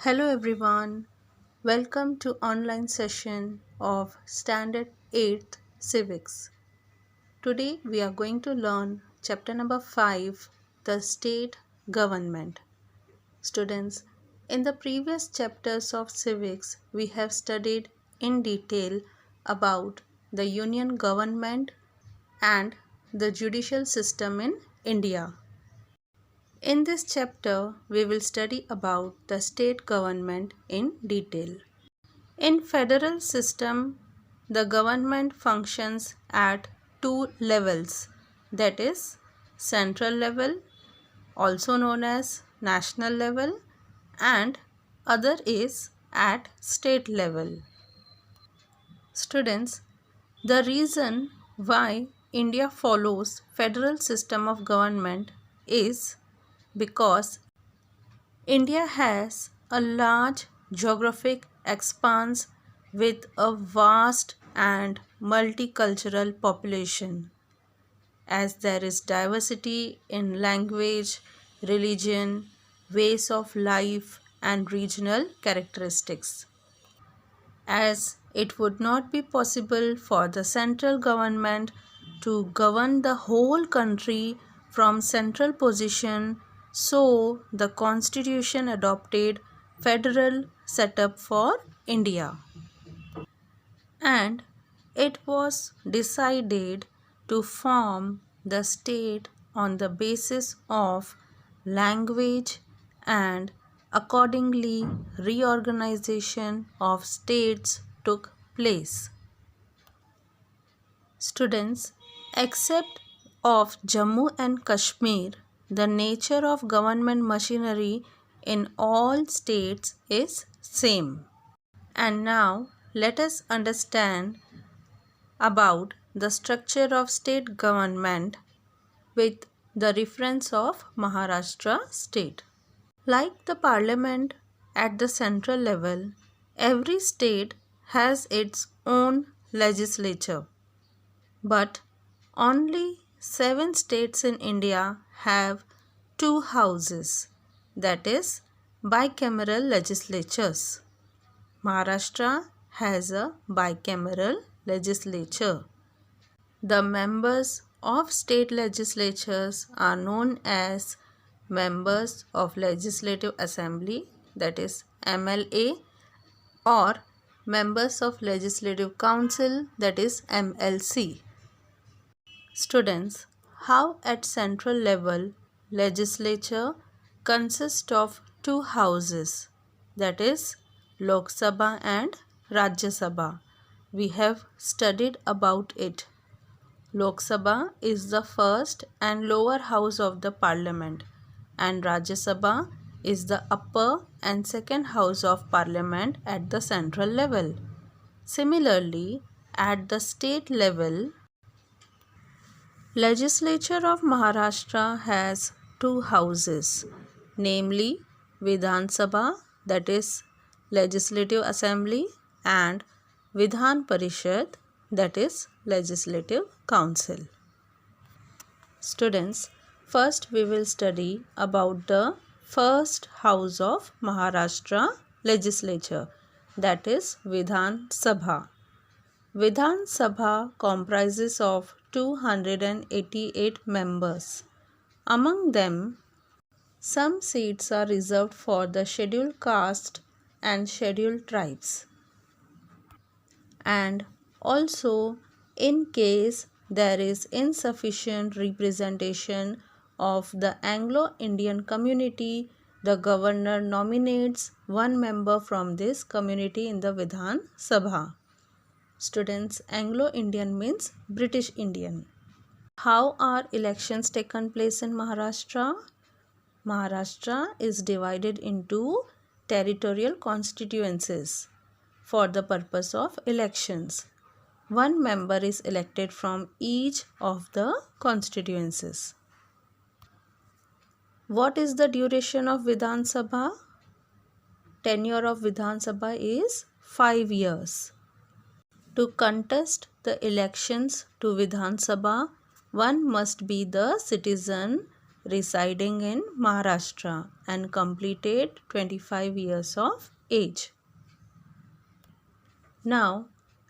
Hello everyone. Welcome to online session of Standard 8th Civics. Today we are going to learn chapter number 5, the state government. Students, in the previous chapters of civics we have studied in detail about the union government and the judicial system in India. In this chapter, we will study about the state government in detail. In federal system, the government functions at two levels, that is central level, also known as national level, and other is at state level. Students, the reason why India follows federal system of government is because India has a large geographic expanse with a vast and multicultural population, as there is diversity in language, religion, ways of life, and regional characteristics. As it would not be possible for the central government to govern the whole country from central position, so the constitution adopted federal setup for India, and it was decided to form the state on the basis of language, and accordingly reorganization of states took place. Students, except of Jammu and Kashmir, the nature of government machinery in all states is same. And now let us understand about the structure of state government with the reference of Maharashtra state. Like the parliament at the central level, every state has its own legislature. But only 7 states in India have two houses, that is, bicameral legislatures. Maharashtra has a bicameral legislature. The members of state legislatures are known as members of Legislative Assembly, that is MLA, or members of Legislative Council, that is MLC. Students, how at central level legislature consists of two houses, that is Lok Sabha and Rajya Sabha. We have studied about it. Lok Sabha is the first and lower house of the parliament, and Rajya Sabha is the upper and second house of parliament at the central level. Similarly, at the state level, Legislature of Maharashtra has two houses, namely Vidhan Sabha, that is Legislative Assembly, and Vidhan Parishad, that is Legislative Council. Students, first we will study about the first house of Maharashtra legislature, that is Vidhan Sabha. Vidhan Sabha comprises of 288 members. Among them, some seats are reserved for the scheduled caste and scheduled tribes. And also, in case there is insufficient representation of the Anglo-Indian community, the governor nominates one member from this community in the Vidhan Sabha. Students, Anglo-Indian means British Indian. How are elections taken place in Maharashtra? Maharashtra is divided into territorial constituencies for the purpose of elections. One member is elected from each of the constituencies. What is the duration of Vidhan Sabha? Tenure of Vidhan Sabha is 5 years. To contest the elections to Vidhan Sabha, one must be the citizen residing in Maharashtra and completed 25 years of age. Now,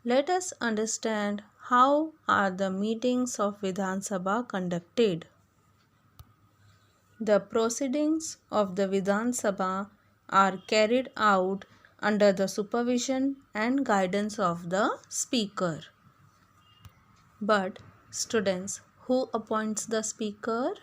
let us understand how are the meetings of Vidhan Sabha conducted. The proceedings of the Vidhan Sabha are carried out under the supervision and guidance of the Speaker. But students, who appoints the Speaker?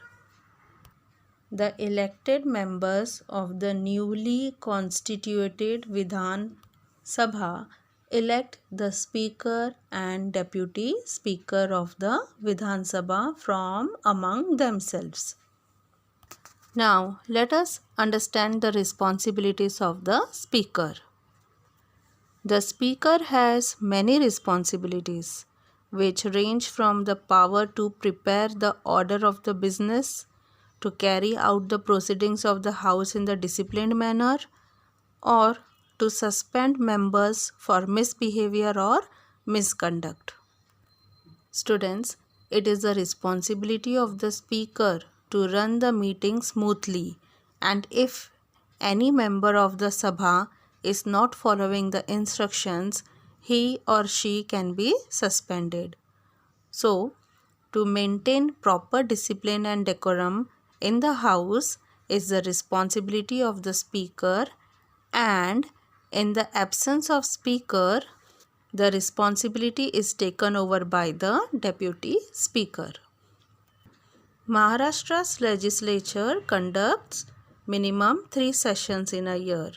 The elected members of the newly constituted Vidhan Sabha elect the Speaker and Deputy Speaker of the Vidhan Sabha from among themselves. Now, let us understand the responsibilities of the Speaker. The Speaker has many responsibilities, which range from the power to prepare the order of the business, to carry out the proceedings of the House in the disciplined manner, or to suspend members for misbehavior or misconduct. Students, it is the responsibility of the Speaker to run the meeting smoothly, and if any member of the Sabha is not following the instructions, he or she can be suspended. So, to maintain proper discipline and decorum in the House is the responsibility of the Speaker, and in the absence of Speaker, the responsibility is taken over by the Deputy Speaker. Maharashtra's legislature conducts minimum 3 sessions in a year.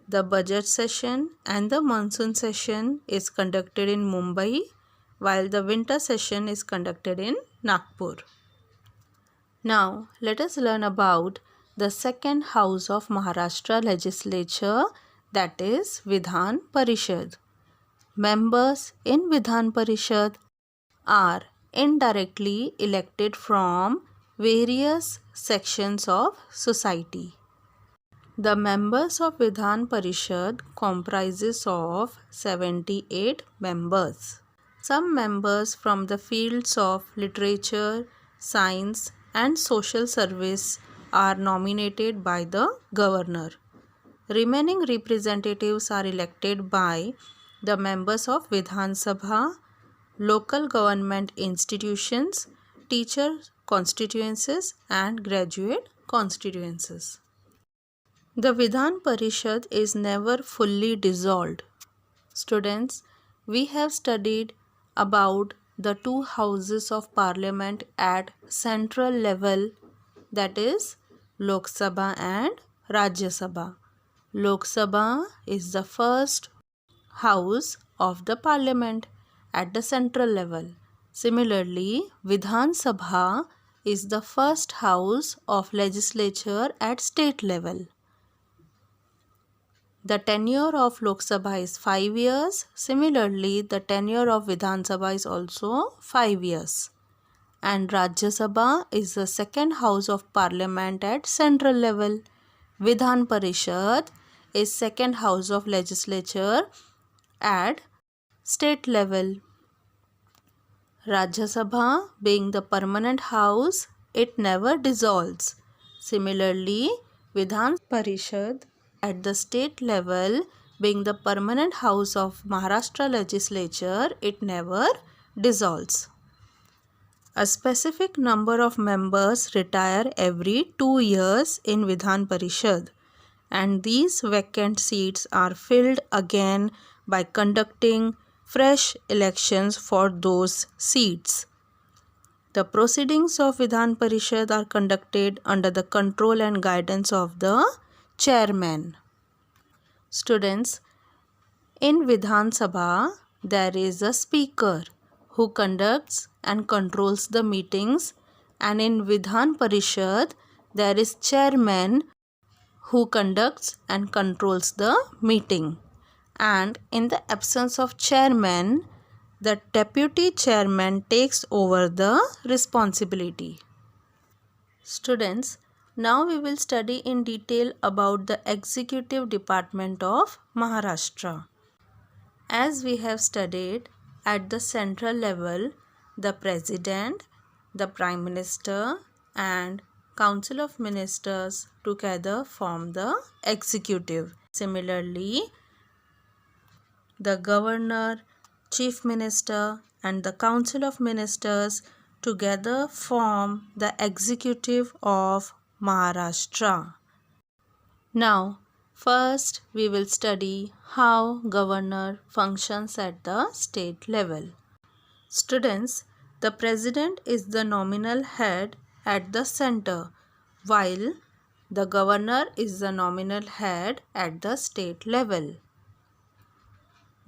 The budget session and the monsoon session is conducted in Mumbai, while the winter session is conducted in Nagpur. Now, let us learn about the second house of Maharashtra legislature, that is Vidhan Parishad. Members in Vidhan Parishad are indirectly elected from various sections of society. The members of Vidhan Parishad comprises of 78 members. Some members from the fields of literature, science and social service are nominated by the governor. Remaining representatives are elected by the members of Vidhan Sabha, local government institutions, teacher constituencies and graduate constituencies. The Vidhan Parishad is never fully dissolved. Students, we have studied about the two houses of parliament at central level, that is Lok Sabha and Rajya Sabha. Lok Sabha is the first house of the parliament at the central level. Similarly, Vidhan Sabha is the first house of legislature at state level. The tenure of Lok Sabha is 5 years. Similarly, the tenure of Vidhan Sabha is also 5 years. And Rajya Sabha is the second house of parliament at central level. Vidhan Parishad is second house of legislature at state level. Rajya Sabha being the permanent house, it never dissolves. Similarly, Vidhan Parishad at the state level being the permanent house of Maharashtra legislature, it never dissolves. A specific number of members retire every 2 years in Vidhan Parishad, and these vacant seats are filled again by conducting fresh elections for those seats. The proceedings of Vidhan Parishad are conducted under the control and guidance of the chairman. Students, in Vidhan Sabha, there is a speaker who conducts and controls the meetings, and in Vidhan Parishad, there is chairman who conducts and controls the meeting. And in the absence of chairman, the deputy chairman takes over the responsibility. Students, now we will study in detail about the executive department of Maharashtra. As we have studied, at the central level, the president, the prime minister and Council of Ministers together form the executive. Similarly, the Governor, Chief Minister, and the Council of Ministers together form the executive of Maharashtra. Now, first we will study how governor functions at the state level. Students, the president is the nominal head at the center, while the governor is the nominal head at the state level.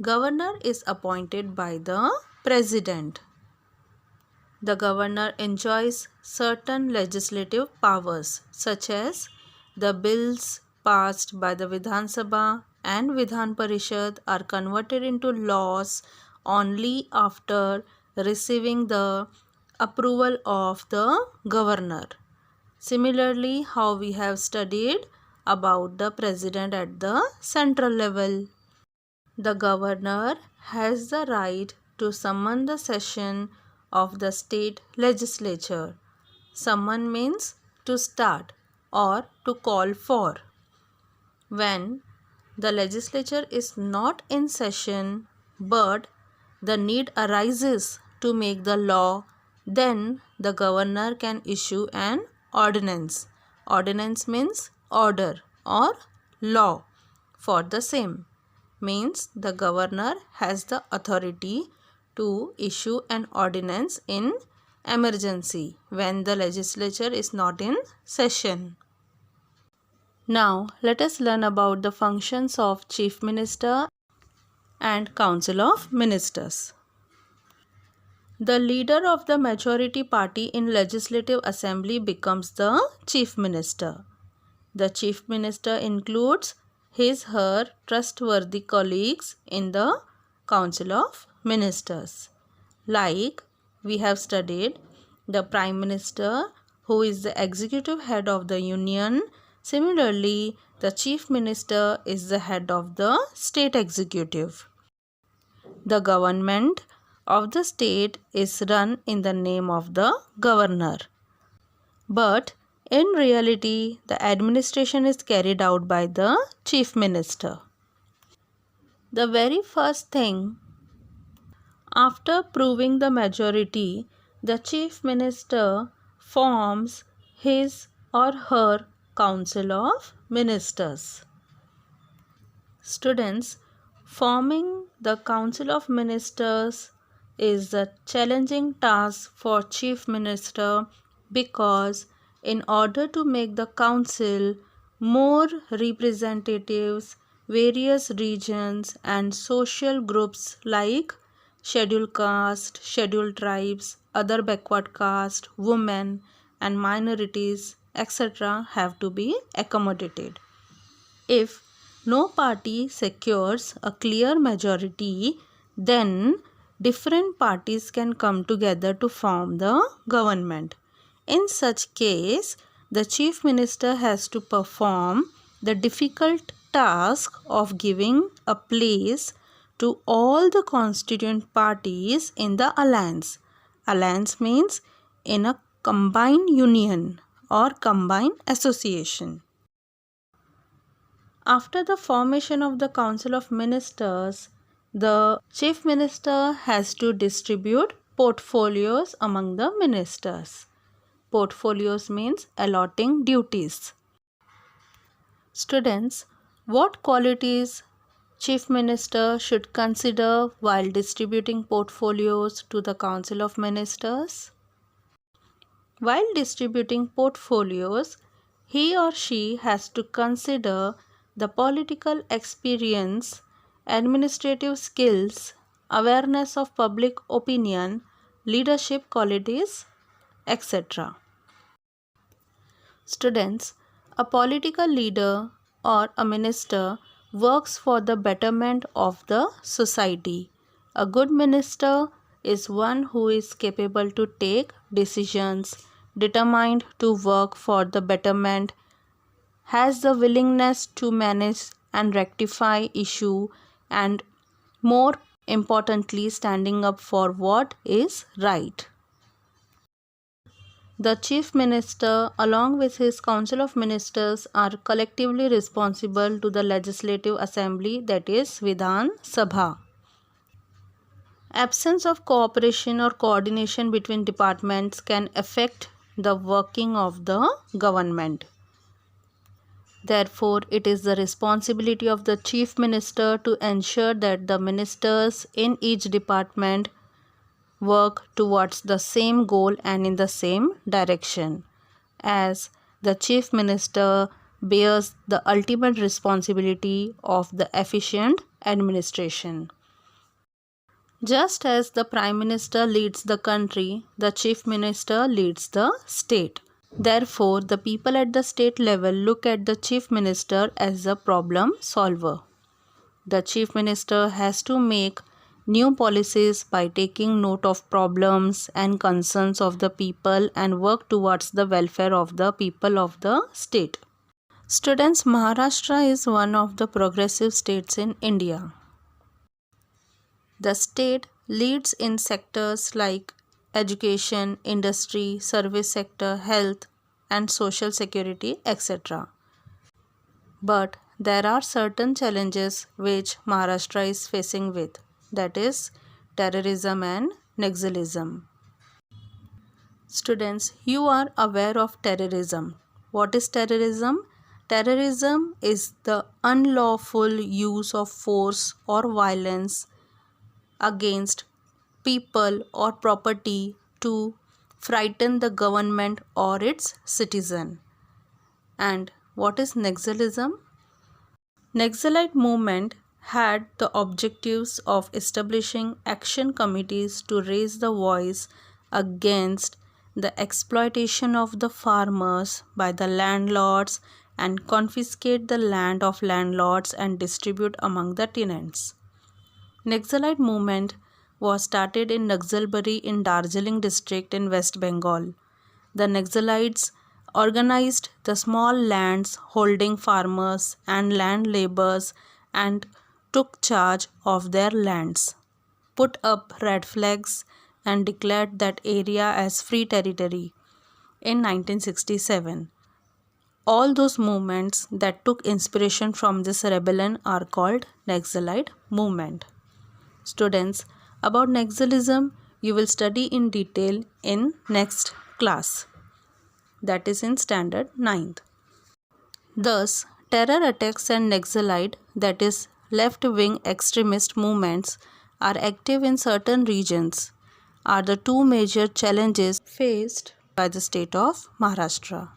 Governor is appointed by the president. The governor enjoys certain legislative powers such as the bills passed by the Vidhan Sabha and Vidhan Parishad are converted into laws only after receiving the approval of the governor. Similarly, how we have studied about the president at the central level. The governor has the right to summon the session of the state legislature. Summon means to start or to call for. When the legislature is not in session but the need arises to make the law, then the governor can issue an ordinance. Ordinance means order or law for the same. Means the governor has the authority to issue an ordinance in emergency when the legislature is not in session. Now let us learn about the functions of Chief Minister and Council of Ministers. The leader of the majority party in Legislative Assembly becomes the Chief Minister. The Chief Minister includes his/her trustworthy colleagues in the Council of Ministers. Like we have studied the Prime Minister, who is the executive head of the Union. Similarly, the Chief Minister is the head of the state executive. The government of the state is run in the name of the governor. But in reality, the administration is carried out by the Chief Minister. The very first thing, after proving the majority, the Chief Minister forms his or her Council of Ministers. Students, forming the Council of Ministers is a challenging task for Chief Minister because in order to make the council more representatives, various regions and social groups like scheduled caste, scheduled tribes, other backward caste, women and minorities, etc. have to be accommodated. If no party secures a clear majority, then different parties can come together to form the government. In such case, the Chief Minister has to perform the difficult task of giving a place to all the constituent parties in the alliance. Alliance means in a combined union or combined association. After the formation of the Council of Ministers, the Chief Minister has to distribute portfolios among the ministers. Portfolios means allotting duties. Students, what qualities Chief Minister should consider while distributing portfolios to the Council of Ministers? While distributing portfolios, he or she has to consider the political experience, administrative skills, awareness of public opinion, leadership qualities, etc. Students, a political leader or a minister works for the betterment of the society. A good minister is one who is capable to take decisions, determined to work for the betterment, has the willingness to manage and rectify issue, and more importantly, standing up for what is right. The Chief Minister, along with his Council of Ministers, are collectively responsible to the Legislative Assembly, that is Vidhan Sabha. Absence of cooperation or coordination between departments can affect the working of the government. Therefore, it is the responsibility of the Chief Minister to ensure that the ministers in each department work towards the same goal and in the same direction, as the Chief Minister bears the ultimate responsibility of the efficient administration. Just as the Prime Minister leads the country, the Chief Minister leads the state. Therefore, the people at the state level look at the Chief Minister as a problem solver. The Chief Minister has to make new policies by taking note of problems and concerns of the people and work towards the welfare of the people of the state. Students, Maharashtra is one of the progressive states in India. The state leads in sectors like education, industry, service sector, health and social security, etc. But there are certain challenges which Maharashtra is facing with, that is terrorism and Naxalism. Students, you are aware of terrorism. What is terrorism? Terrorism is the unlawful use of force or violence against people or property to frighten the government or its citizen. And what is Naxalism? Naxalite movement had the objectives of establishing action committees to raise the voice against the exploitation of the farmers by the landlords and confiscate the land of landlords and distribute among the tenants. Naxalite movement was started in Naxalbari in Darjeeling district in West Bengal. The Naxalites organized the small lands holding farmers and land laborers and took charge of their lands, put up red flags and declared that area as free territory in 1967. All those movements that took inspiration from this rebellion are called Naxalite movement. Students, about Naxalism you will study in detail in next class, that is in standard 9th. Thus, terror attacks and Naxalite, that is left-wing extremist movements, are active in certain regions, are the two major challenges faced by the state of Maharashtra.